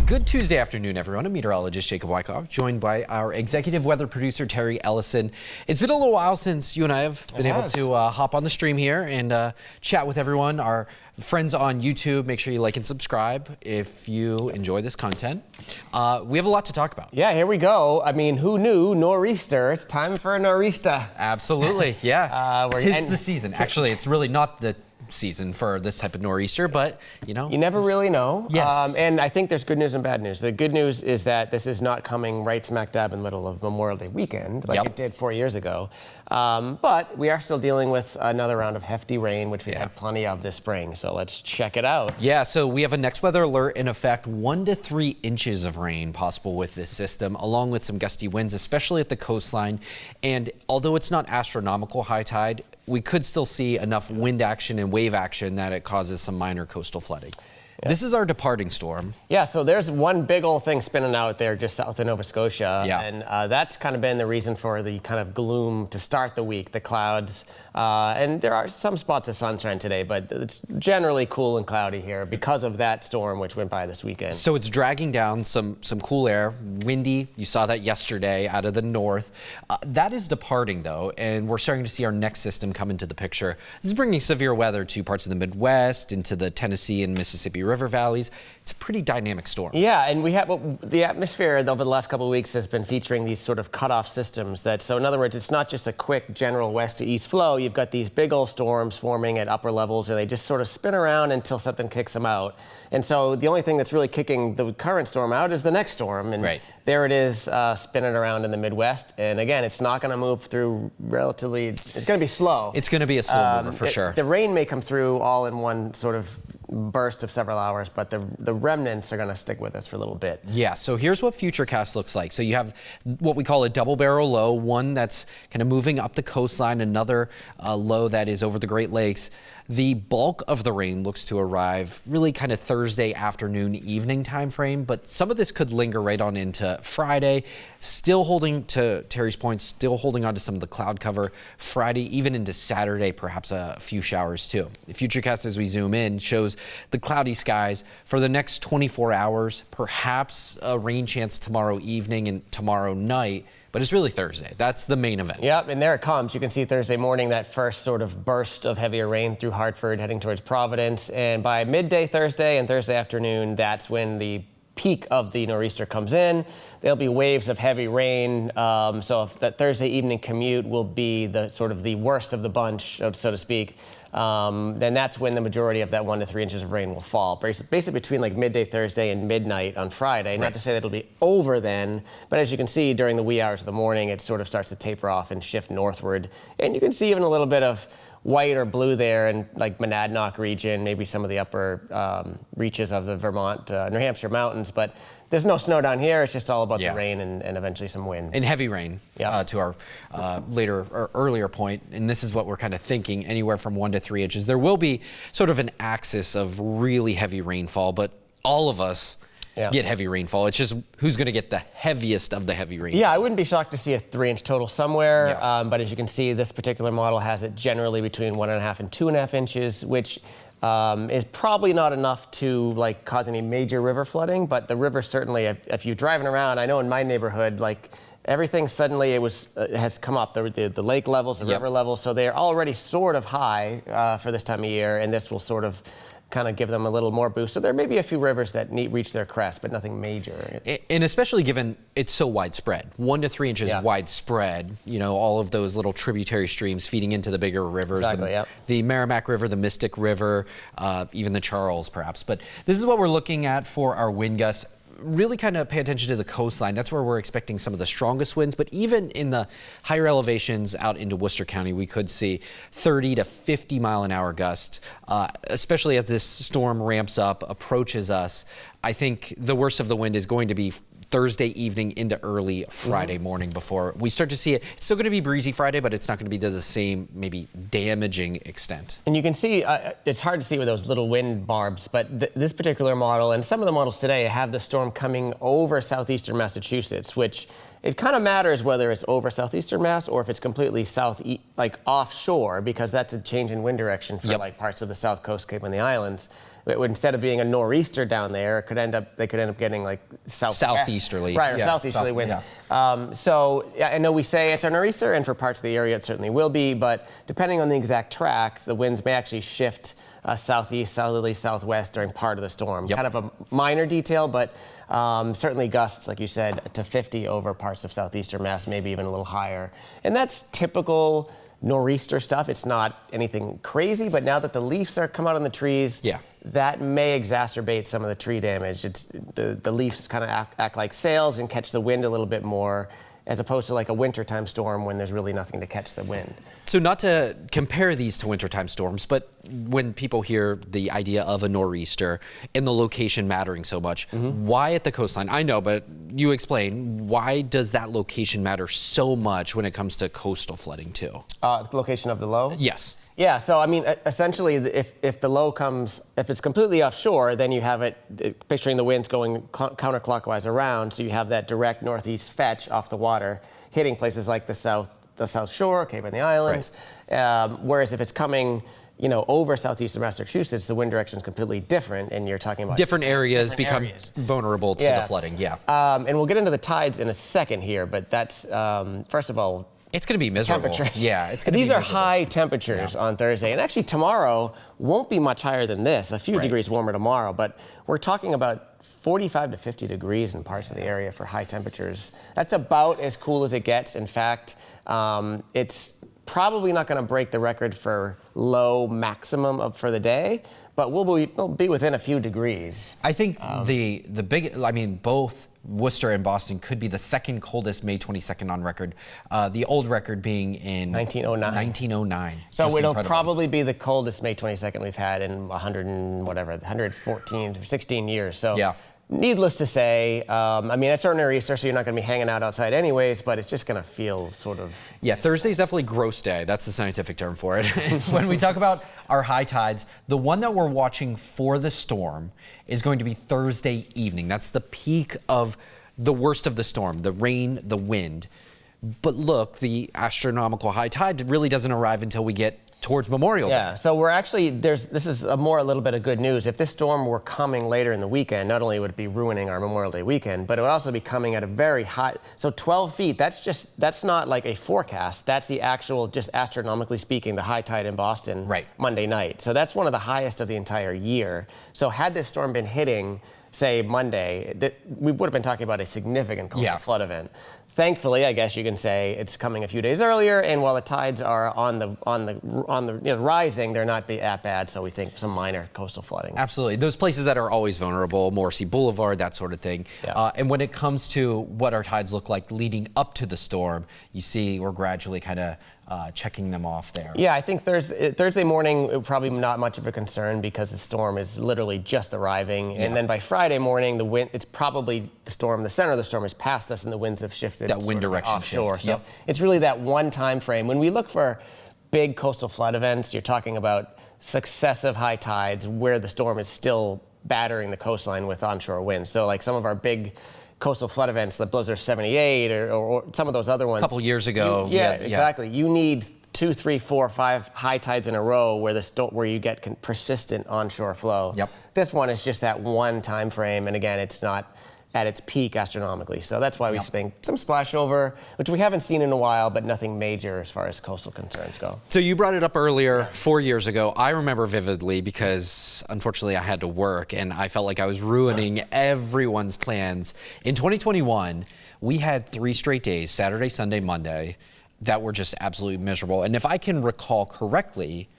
Good Tuesday afternoon, everyone. I'm meteorologist Jacob Wycoff, joined by our executive weather producer, Terry Eliasen. It's been a little while since you and I have been able to hop on the stream here and chat with everyone. Our friends on YouTube, make sure you like and subscribe if you enjoy this content. We have a lot to talk about. Yeah, here we go. I mean, who knew? Nor'easter. It's time for a nor'easter. Absolutely, yeah. Tis the season. Actually, it's really not the season for this type of nor'easter, but you know, you never really know. Yes. And I think there's good news and bad news. The good news is that this is not coming right smack dab in the middle of Memorial Day weekend like it did 4 years ago. But we are still dealing with another round of hefty rain, which we had plenty of this spring. So let's check it out. Yeah, so we have a next weather alert in effect. 1 to 3 inches of rain possible with this system, along with some gusty winds, especially at the coastline. And although it's not astronomical high tide, we could still see enough wind action and wave action that it causes some minor coastal flooding. Yeah. This is our departing storm. Yeah, so there's one big old thing spinning out there just south of Nova Scotia. Yeah. And that's kind of been the reason for the kind of gloom to start the week, the clouds. And there are some spots of sunshine today, but it's generally cool and cloudy here because of that storm which went by this weekend. So it's dragging down some cool air, windy. You saw that yesterday out of the north. That is departing, though, and we're starting to see our next system come into the picture. This is bringing severe weather to parts of the Midwest, into the Tennessee and Mississippi River valleys. It's a pretty dynamic storm. Yeah, and we have the atmosphere over the last couple of weeks has been featuring these sort of cutoff systems. So in other words, it's not just a quick general west to east flow. You've got these big old storms forming at upper levels, and they just sort of spin around until something kicks them out. And so the only thing that's really kicking the current storm out is the next storm. And there it is spinning around in the Midwest. And again, it's not going to move through relatively, it's going to be slow. It's going to be a slow mover for sure. The rain may come through all in one sort of burst of several hours, but the remnants are going to stick with us for a little bit. Yeah, so here's what Futurecast looks like. So you have what we call a double barrel low, one that's kind of moving up the coastline, another low that is over the Great Lakes. The bulk of the rain looks to arrive really kind of Thursday afternoon, evening time frame, but some of this could linger right on into Friday. Still holding, to Terry's point, still holding on to some of the cloud cover. Friday, even into Saturday, perhaps a few showers too. The Futurecast, as we zoom in, shows the cloudy skies for the next 24 hours, perhaps a rain chance tomorrow evening and tomorrow night. But it's really Thursday. That's the main event. Yep, and there it comes. You can see Thursday morning, that first sort of burst of heavier rain through Hartford heading towards Providence. And by midday Thursday and Thursday afternoon, that's when the peak of the nor'easter comes in. There'll be waves of heavy rain. So if that Thursday evening commute will be the sort of the worst of the bunch, so to speak. Then that's when the majority of that 1 to 3 inches of rain will fall. Basically between like midday Thursday and midnight on Friday. Not to say that it'll be over then, but as you can see during the wee hours of the morning, it sort of starts to taper off and shift northward. And you can see even a little bit of white or blue there in like Monadnock region, maybe some of the upper reaches of the Vermont, New Hampshire mountains, but there's no snow down here. It's just all about the rain and eventually some wind. And heavy rain, to our later or earlier point. And this is what we're kind of thinking, anywhere from 1 to 3 inches. There will be sort of an axis of really heavy rainfall, but all of us get heavy rainfall. It's just who's going to get the heaviest of the heavy rainfall. Yeah, I wouldn't be shocked to see a 3-inch total somewhere. But as you can see, this particular model has it generally between 1.5 and 2.5 inches, which is probably not enough to like cause any major river flooding, but the river certainly, if you're driving around, I know in my neighborhood, like everything suddenly has come up, the lake levels, the river levels, so they're already sort of high for this time of year, and this will sort of kind of give them a little more boost. So there may be a few rivers that reach their crest, but nothing major. And especially given it's so widespread, 1 to 3 inches widespread, you know, all of those little tributary streams feeding into the bigger rivers. The Merrimack River, the Mystic River, even the Charles perhaps. But this is what we're looking at for our wind gusts. Really kind of pay attention to the coastline. That's where we're expecting some of the strongest winds, but even in the higher elevations out into Worcester County, we could see 30 to 50 mile an hour gusts, especially as this storm ramps up, approaches us. I think the worst of the wind is going to be Thursday evening into early Friday morning before we start to see it. It's still going to be breezy Friday, but it's not going to be to the same maybe damaging extent. And you can see, it's hard to see with those little wind barbs, but this particular model and some of the models today have the storm coming over southeastern Massachusetts, which it kind of matters whether it's over southeastern Mass or if it's completely like offshore, because that's a change in wind direction for like parts of the South Coast, Cape and the Islands. instead of being a nor'easter down there, they could end up getting like southeasterly, right, or southeasterly winds. Yeah. So I know we say it's a nor'easter, and for parts of the area it certainly will be, but depending on the exact track, the winds may actually shift southeast, southerly, southwest during part of the storm. Yep. Kind of a minor detail, but certainly gusts, like you said, to 50 over parts of southeastern Mass, maybe even a little higher. And that's typical nor'easter stuff. It's not anything crazy, but now that the leaves are come out on the trees, that may exacerbate some of the tree damage. It's the leaves kind of act like sails and catch the wind a little bit more, as opposed to like a wintertime storm when there's really nothing to catch the wind. So not to compare these to wintertime storms, but when people hear the idea of a nor'easter and the location mattering so much, why at the coastline? I know, but you explain, why does that location matter so much when it comes to coastal flooding too? The location of the low? Yes. Yeah, so I mean, essentially, if the low comes, if it's completely offshore, then you have it, picturing the winds going counterclockwise around, so you have that direct northeast fetch off the water, hitting places like the South Shore, Cape and the Islands. Right. Whereas if it's coming, over southeastern Massachusetts, the wind direction is completely different, and you're talking about different areas become vulnerable to the flooding. Yeah. And we'll get into the tides in a second here, but that's first of all, it's going to be miserable. Temperatures. Yeah, it's going to be These are high temperatures on Thursday. And actually tomorrow won't be much higher than this, a few degrees warmer tomorrow. But we're talking about 45 to 50 degrees in parts of the area for high temperatures. That's about as cool as it gets. In fact, it's probably not going to break the record for low maximum for the day, but we'll be within a few degrees. I think both Worcester and Boston could be the second coldest May 22nd on record. The old record being in 1909. So it'll probably be the coldest May 22nd we've had in 114 or 16 years. So needless to say, it's ordinary Easter, so you're not going to be hanging out outside anyways, but it's just going to feel sort of... Yeah, Thursday's definitely gross day. That's the scientific term for it. When we talk about our high tides, the one that we're watching for the storm is going to be Thursday evening. That's the peak of the worst of the storm, the rain, the wind. But look, the astronomical high tide really doesn't arrive until we get towards Memorial Day. Yeah, so we're actually, this is a little bit of good news. If this storm were coming later in the weekend, not only would it be ruining our Memorial Day weekend, but it would also be coming at a very high, so 12 feet, that's not like a forecast, that's the actual, just astronomically speaking, the high tide in Boston Monday night. So that's one of the highest of the entire year. So had this storm been hitting, say, Monday, we would have been talking about a significant coastal flood event. Thankfully, I guess you can say it's coming a few days earlier, and while the tides are on the rising, they're not that bad. So we think some minor coastal flooding. Absolutely, those places that are always vulnerable, Morrissey Boulevard, that sort of thing. Yeah. And when it comes to what our tides look like leading up to the storm, you see we're gradually kind of checking them off there. Yeah, I think Thursday morning, probably not much of a concern because the storm is literally just arriving. And then by Friday morning, the wind, it's probably the center of the storm is past us and the winds have shifted. That wind direction offshore. shift. So it's really that one time frame. When we look for big coastal flood events, you're talking about successive high tides where the storm is still battering the coastline with onshore winds. So like some of our big coastal flood events, the Blizzard 78 or some of those other ones. A couple years ago. Exactly. You need 2, 3, 4, 5 high tides in a row where you get persistent onshore flow. Yep. This one is just that one time frame, and again, it's not at its peak astronomically. So that's why we think some splashover, which we haven't seen in a while, but nothing major as far as coastal concerns go. So you brought it up earlier, 4 years ago. I remember vividly because unfortunately I had to work and I felt like I was ruining everyone's plans. In 2021, we had 3 straight days, Saturday, Sunday, Monday, that were just absolutely miserable. And if I can recall correctly,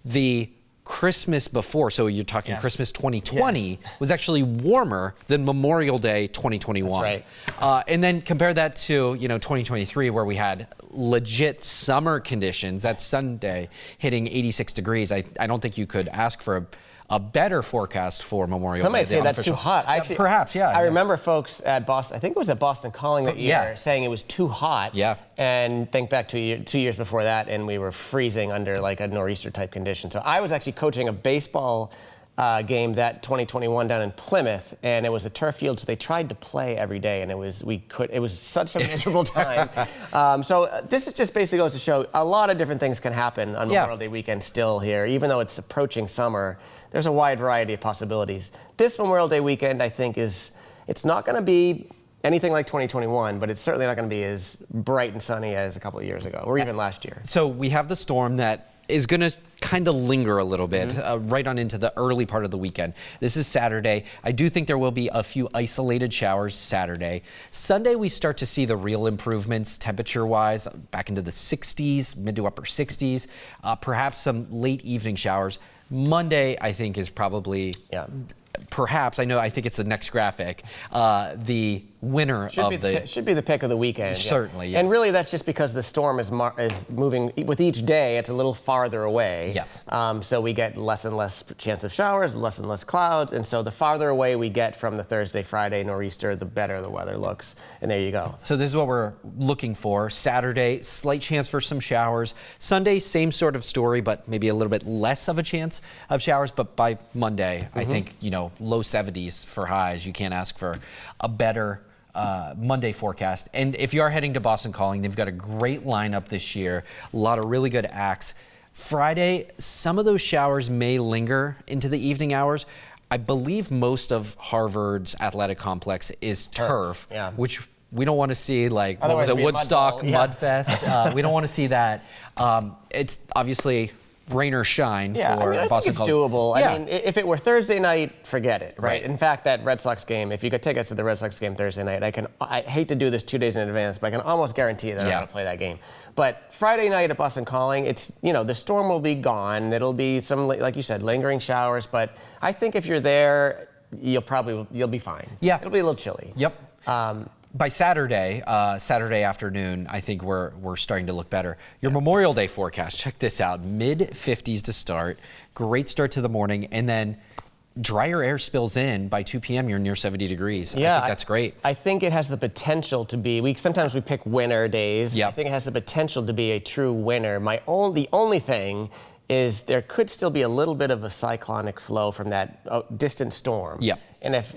the Christmas before, so you're talking Christmas 2020, was actually warmer than Memorial Day 2021. That's right. And then compare that to 2023, where we had legit summer conditions. That Sunday hitting 86 degrees. I don't think you could ask for a better forecast for Memorial Day. Some might say that's too hot. Actually, perhaps, yeah. I remember folks at Boston, I think it was at Boston Calling that year, saying it was too hot. Yeah. And think back 2 years before that, and we were freezing under like a nor'easter type condition. So I was actually coaching a baseball game, that 2021 down in Plymouth, and it was a turf field, so they tried to play every day, and it was such a miserable time. So this is just basically goes to show a lot of different things can happen on Memorial Day weekend still here, even though it's approaching summer. There's a wide variety of possibilities. This Memorial Day weekend, I think, it's not going to be anything like 2021, but it's certainly not going to be as bright and sunny as a couple of years ago, or even last year. So we have the storm that is going to kind of linger a little bit right on into the early part of the weekend. This is Saturday. I do think there will be a few isolated showers Saturday. Sunday, we start to see the real improvements temperature-wise, back into the 60s, mid to upper 60s, perhaps some late evening showers. Monday, I think, is probably perhaps, I think it's the next graphic, the winner should be the pick of the weekend. Certainly, yes. And really, that's just because the storm is moving with each day. It's a little farther away. Yes. So we get less and less chance of showers, less and less clouds, and so the farther away we get from the Thursday, Friday nor'easter, the better the weather looks. And there you go. So this is what we're looking for. Saturday, slight chance for some showers. Sunday, same sort of story, but maybe a little bit less of a chance of showers. But by Monday, I think, low 70s for highs. You can't ask for a better Monday forecast. And if you are heading to Boston Calling, they've got a great lineup this year. A lot of really good acts. Friday, some of those showers may linger into the evening hours. I believe most of Harvard's athletic complex is turf, which we don't want to see, like, what was it, Woodstock Mudfest? We don't want to see that. It's obviously rain or shine for Boston College. It's doable. I mean, if it were Thursday night, forget it, right? In fact, that Red Sox game, if you could take us to the Red Sox game Thursday night, I hate to do this 2 days in advance, but I can almost guarantee that I'm going to play that game. But Friday night at Boston Calling, it's, the storm will be gone. It'll be some, like you said, lingering showers, but I think if you're there, you'll be fine. Yeah. It'll be a little chilly. Yep. By Saturday afternoon, I think we're starting to look better. Your Memorial Day forecast, check this out. Mid-50s to start. Great start to the morning. And then drier air spills in. By 2 p.m., you're near 70 degrees. I think that's great. I think it has the potential to be, sometimes we pick winter days. I think it has the potential to be a true winter. The only thing is there could still be a little bit of a cyclonic flow from that distant storm. And if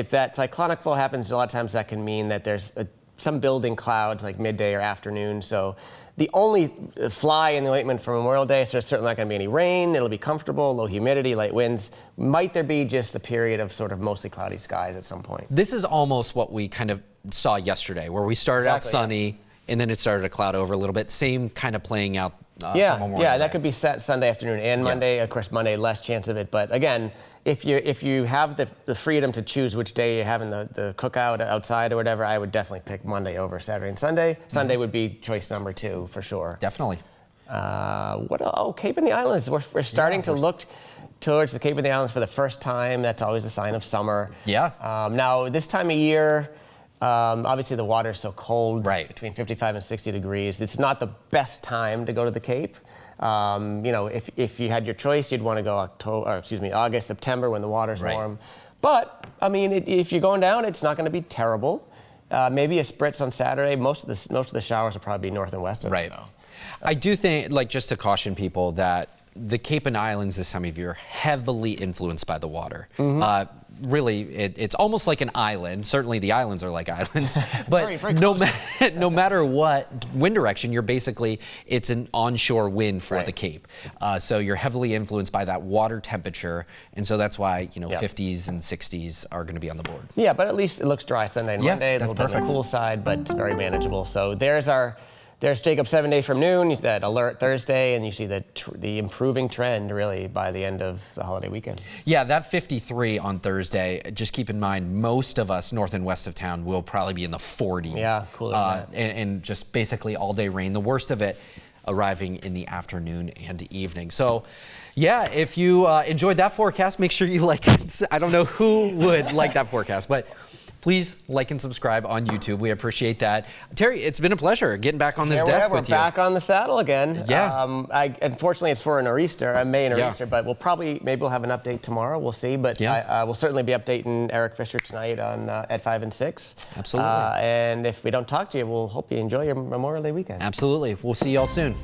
that cyclonic flow happens, a lot of times that can mean that there's some building clouds like midday or afternoon. So the only fly in the ointment for Memorial Day, so there's certainly not going to be any rain. It'll be comfortable, low humidity, light winds. Might there be just a period of sort of mostly cloudy skies at some point? This is almost what we kind of saw yesterday, where we started out sunny and then it started to cloud over a little bit. Same kind of playing out. That could be Sunday afternoon and Monday. Of course, Monday, less chance of it. But again, if you have the freedom to choose which day you're having the cookout outside or whatever, I would definitely pick Monday over Saturday and Sunday. Sunday would be choice number 2 for sure. Definitely. Cape and the Islands. We're starting to look towards the Cape and the Islands for the first time. That's always a sign of summer. Now, this time of year, obviously the water is so cold, between 55 and 60 degrees. It's not the best time to go to the Cape. If you had your choice, you'd want to go August, September when the water's warm. But I mean, if you're going down, it's not going to be terrible. Maybe a spritz on Saturday. Most of the showers will probably be north and west of it, though. I do think, just to caution people, that the Cape and Islands this time of year are heavily influenced by the water. Really, it's almost like an island. Certainly the islands are like islands, but very no matter what wind direction, it's an onshore wind for the Cape. So you're heavily influenced by that water temperature, and so that's why 50s and 60s are going to be on the board. Yeah, but at least it looks dry Sunday and Monday. A little bit on the cool side, but very manageable. So there's Jacob's 7 days from noon. You see that alert Thursday, and you see the improving trend really by the end of the holiday weekend. Yeah, that 53 on Thursday. Just keep in mind, most of us north and west of town will probably be in the 40s. Yeah, cooler than that. And just basically all day rain. The worst of it arriving in the afternoon and evening. So, yeah, if you enjoyed that forecast, make sure you like it. I don't know who would like that forecast, but please like and subscribe on YouTube. We appreciate that. Terry, it's been a pleasure getting back on this desk with you. We're back on the saddle again. Yeah. Unfortunately, it's for a nor'easter, a May nor'easter, but maybe we'll have an update tomorrow. We'll see. But we'll certainly be updating Eric Fisher tonight on at 5 and 6. Absolutely. And if we don't talk to you, we'll hope you enjoy your Memorial Day weekend. Absolutely. We'll see you all soon.